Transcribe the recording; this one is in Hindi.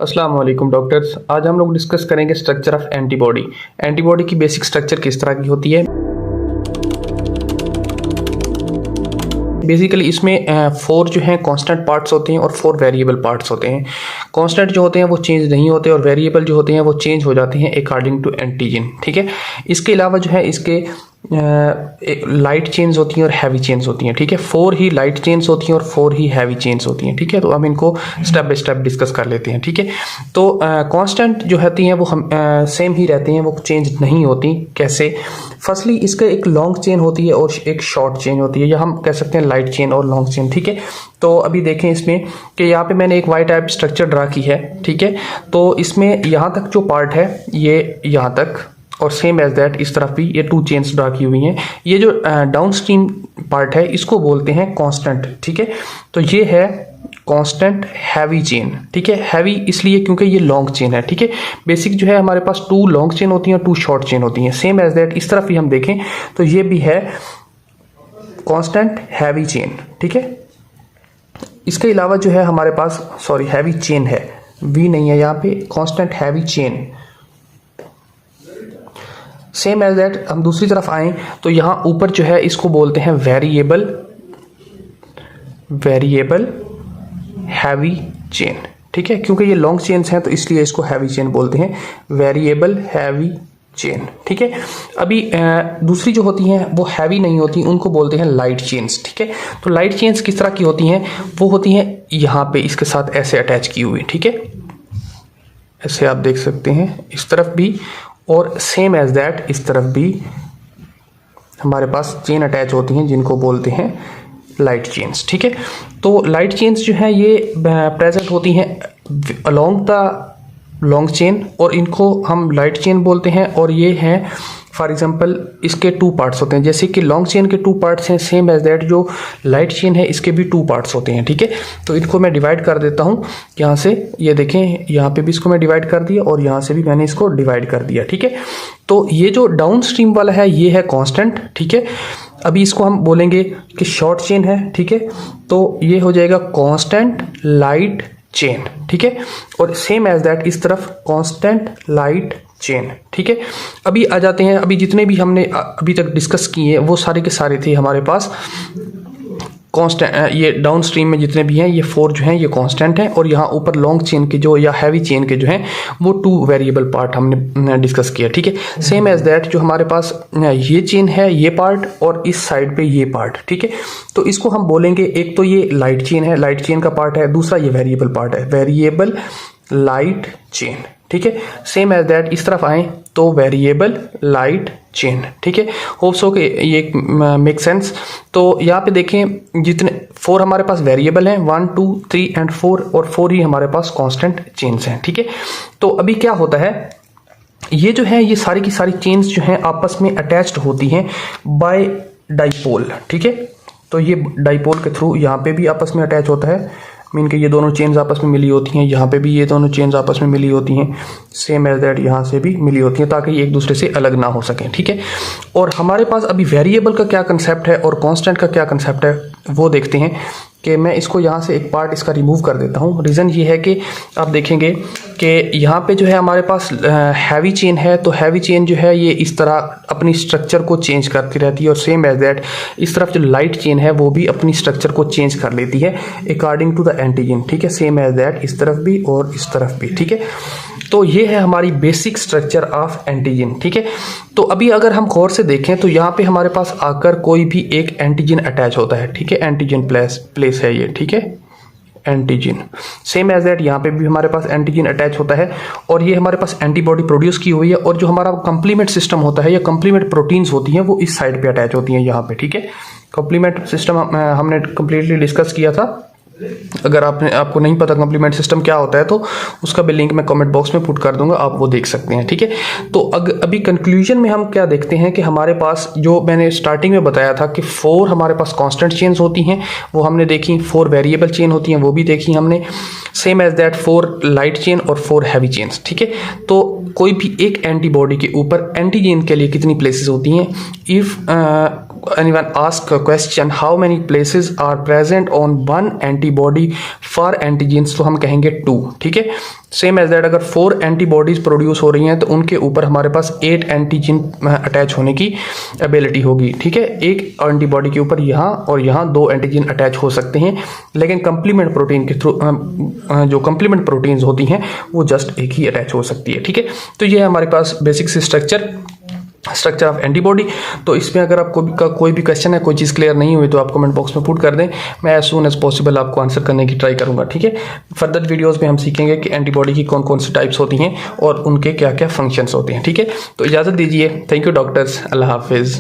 अस्सलाम वालेकुम डॉक्टर्स। आज हम लोग डिस्कस करेंगे स्ट्रक्चर ऑफ एंटीबॉडी। एंटीबॉडी की बेसिक स्ट्रक्चर किस तरह की होती है। बेसिकली इसमें 4 जो हैं कांस्टेंट पार्ट्स होते हैं और 4 वेरिएबल पार्ट्स होते हैं। कांस्टेंट जो होते हैं वो चेंज नहीं होते और वेरिएबल जो होते हैं वो चेंज हो जाते हैं अकॉर्डिंग टू एंटीजन। ठीक है, इसके अलावा जो है इसके लाइट चेन्स होती हैं और हैवी चेन्स होती हैं। ठीक है, 4 ही लाइट चेन्स होती हैं और 4 ही हैवी चेन्स होती हैं। ठीक है, तो हम इनको स्टेप बाय स्टेप डिस्कस कर लेते हैं। ठीक है, तो कांस्टेंट जो होती हैं वो हम सेम ही रहते हैं, वो चेंज नहीं होती। कैसे? फर्स्टली इसका एक लॉन्ग चेन होती है और एक शॉर्ट चेन होती है, या हम कह सकते हैं लाइट चेन और लॉन्ग चेन। ठीक है, तो अभी देखें इसमें कि यहाँ पे मैंने एक वाई टाइप स्ट्रक्चर ड्रा की है। ठीक है, तो इसमें यहाँ तक जो पार्ट है ये यहाँ तक, और सेम एज दैट इस तरफ भी ये 2 चेन्स ड्रा की हुई हैं। ये जो डाउन स्ट्रीम पार्ट है इसको बोलते हैं कांस्टेंट। ठीक है, तो ये है कांस्टेंट हैवी चेन। ठीक है, हैवी इसलिए क्योंकि ये लॉन्ग चेन है। ठीक है, बेसिक जो है हमारे पास 2 लॉन्ग चेन होती हैं और 2 शॉर्ट चेन होती हैं। सेम एज दैट इस तरफ भी हम देखें तो ये भी है कांस्टेंट हैवी चेन। ठीक है, इसके अलावा जो है हमारे पास हैवी चेन है, वी नहीं है यहाँ पे, constant heavy chain. Same as that हम दूसरी तरफ आए तो यहाँ ऊपर जो है इसको बोलते हैं वेरिएबल हैवी चेन। ठीक है, क्योंकि ये लॉन्ग चेन्स हैं तो इसलिए इसको हैवी चेन बोलते हैं, वेरिएबल हैवी चेन। ठीक है, अभी दूसरी जो होती हैं वो हैवी नहीं होती, उनको बोलते हैं लाइट चेन्स। ठीक है, तो लाइट चेन्स किस तरह की होती हैं? वो होती हैं यहाँ पे इसके साथ ऐसे अटैच की हुई। ठीक है, ऐसे आप देख सकते हैं इस तरफ भी, और सेम एज दैट इस तरफ भी हमारे पास चेन अटैच होती हैं जिनको बोलते हैं लाइट चेन्स। ठीक है, तो लाइट चेन्स जो है ये प्रेजेंट होती हैं अलोंग द लॉन्ग चेन और इनको हम लाइट चेन बोलते हैं। और ये हैं फॉर एग्जांपल इसके 2 पार्ट्स होते हैं, जैसे कि लॉन्ग चेन के 2 पार्ट्स हैं, सेम एज दैट जो लाइट चेन है इसके भी 2 पार्ट्स होते हैं। ठीक है, तो इनको मैं डिवाइड कर देता हूँ यहाँ से। ये देखें यहाँ पे भी इसको मैं डिवाइड कर दिया और यहाँ से भी मैंने इसको डिवाइड कर दिया। ठीक है, तो ये जो डाउन स्ट्रीम वाला है ये है कांस्टेंट। ठीक है, अभी इसको हम बोलेंगे कि शॉर्ट चेन है। ठीक है, तो ये हो जाएगा कांस्टेंट लाइट चेन। ठीक है, और सेम एज दैट इस तरफ कांस्टेंट लाइट चेन। ठीक है, अभी आ जाते हैं, अभी जितने भी हमने अभी तक डिस्कस किए वो सारे के सारे थे हमारे पास कांस्टेंट। ये डाउन स्ट्रीम में जितने भी हैं ये 4 जो हैं ये कांस्टेंट हैं, और यहाँ ऊपर लॉन्ग चेन के जो या हैवी चेन के जो हैं वो 2 वेरिएबल पार्ट हमने डिस्कस किया। ठीक है, सेम एज दैट जो हमारे पास ये चेन है ये पार्ट और इस साइड पे ये पार्ट। ठीक है, तो इसको हम बोलेंगे, एक तो ये लाइट चेन है, लाइट चेन का पार्ट है, दूसरा ये वेरिएबल पार्ट है, वेरिएबल लाइट चेन। ठीक है, सेम एज दैट इस तरफ आए तो वेरिएबल लाइट चेन। ठीक है, होप सो के ये मेक सेंस। तो यहाँ पे देखें जितने 4 हमारे पास वेरिएबल हैं, 1 2 3 एंड 4, और 4 ही हमारे पास कांस्टेंट चेन्स हैं। ठीक है, तो अभी क्या होता है, ये जो है ये सारी की सारी चेन्स जो हैं आपस में अटैच्ड होती हैं बाय डाइपोल। ठीक है, तो ये डाइपोल के थ्रू यहाँ पे भी आपस में अटैच होता है, मीन के ये दोनों चेन्स आपस में मिली होती हैं, यहाँ पे भी ये दोनों चेन्स आपस में मिली होती हैं, सेम एज दैट यहाँ से भी मिली होती हैं, ताकि एक दूसरे से अलग ना हो सकें। ठीक है, और हमारे पास अभी वेरिएबल का क्या कंसेप्ट है और कांस्टेंट का क्या कंसेप्ट है वो देखते हैं। कि मैं इसको यहाँ से एक पार्ट इसका रिमूव कर देता हूँ। रीज़न ये है कि आप देखेंगे कि यहाँ पे जो है हमारे पास हैवी चेन है, तो हैवी चेन जो है ये इस तरह अपनी स्ट्रक्चर को चेंज करती रहती है, और सेम एज दैट इस तरफ जो लाइट चेन है वो भी अपनी स्ट्रक्चर को चेंज कर लेती है अकॉर्डिंग टू द एंटीजन। ठीक है, सेम एज दैट इस तरफ भी और इस तरफ भी। ठीक है, तो ये है हमारी बेसिक स्ट्रक्चर ऑफ एंटीजन। ठीक है, तो अभी अगर हम गौर से देखें तो यहाँ पे हमारे पास आकर कोई भी एक एंटीजन अटैच होता है। ठीक है, एंटीजन प्लेस है ये। ठीक है, एंटीजन सेम एज दैट यहाँ पे भी हमारे पास एंटीजन अटैच होता है, और ये हमारे पास एंटीबॉडी प्रोड्यूस की हुई है, और जो हमारा कंप्लीमेंट सिस्टम होता है या कंप्लीमेंट प्रोटीन्स होती हैं वो इस साइड पे अटैच होती हैं यहाँ पे। ठीक है, कंप्लीमेंट सिस्टम हमने कंप्लीटली डिस्कस किया था। अगर आपको नहीं पता कंप्लीमेंट सिस्टम क्या होता है तो उसका भी लिंक मैं कमेंट बॉक्स में पुट कर दूंगा, आप वो देख सकते हैं। ठीक है, तो अभी कंक्लूजन में हम क्या देखते हैं कि हमारे पास जो मैंने स्टार्टिंग में बताया था कि 4 हमारे पास कांस्टेंट चेन्स होती हैं वो हमने देखी, 4 वेरिएबल चेन होती हैं वो भी देखी हमने, same as that 4 light chain और 4 हैवी चेन्स। ठीक है, तो कोई भी एक एंटीबॉडी के ऊपर एंटीजन के लिए कितनी प्लेसेस होती हैं? If anyone ask a question how many places are present on one antibody for antigens, तो हम कहेंगे 2। ठीक है, सेम एज दैट अगर 4 एंटीबॉडीज प्रोड्यूस हो रही हैं तो उनके ऊपर हमारे पास 8 एंटीजन अटैच होने की एबिलिटी होगी। ठीक है, एक एंटीबॉडी के ऊपर यहाँ और यहाँ 2 एंटीजन अटैच हो सकते हैं, लेकिन कंप्लीमेंट प्रोटीन के थ्रू जो कंप्लीमेंट प्रोटीन्स होती हैं वो जस्ट एक ही अटैच हो सकती है। ठीक है, तो ये है हमारे पास बेसिक स्ट्रक्चर ऑफ एंटीबॉडी। तो इसमें अगर आपको कोई भी क्वेश्चन है, कोई चीज़ क्लियर नहीं हुई तो आप कमेंट बॉक्स में पुट कर दें, मैं एज सून एज पॉसिबल आपको आंसर करने की ट्राई करूंगा। ठीक है, फर्दर वीडियोस में हम सीखेंगे कि एंटीबॉडी की कौन कौन सी टाइप्स होती हैं और उनके क्या क्या फंक्शंस होते हैं। ठीक है, तो इजाज़त दीजिए। थैंक यू डॉक्टर्स, अल्लाह हाफिज़।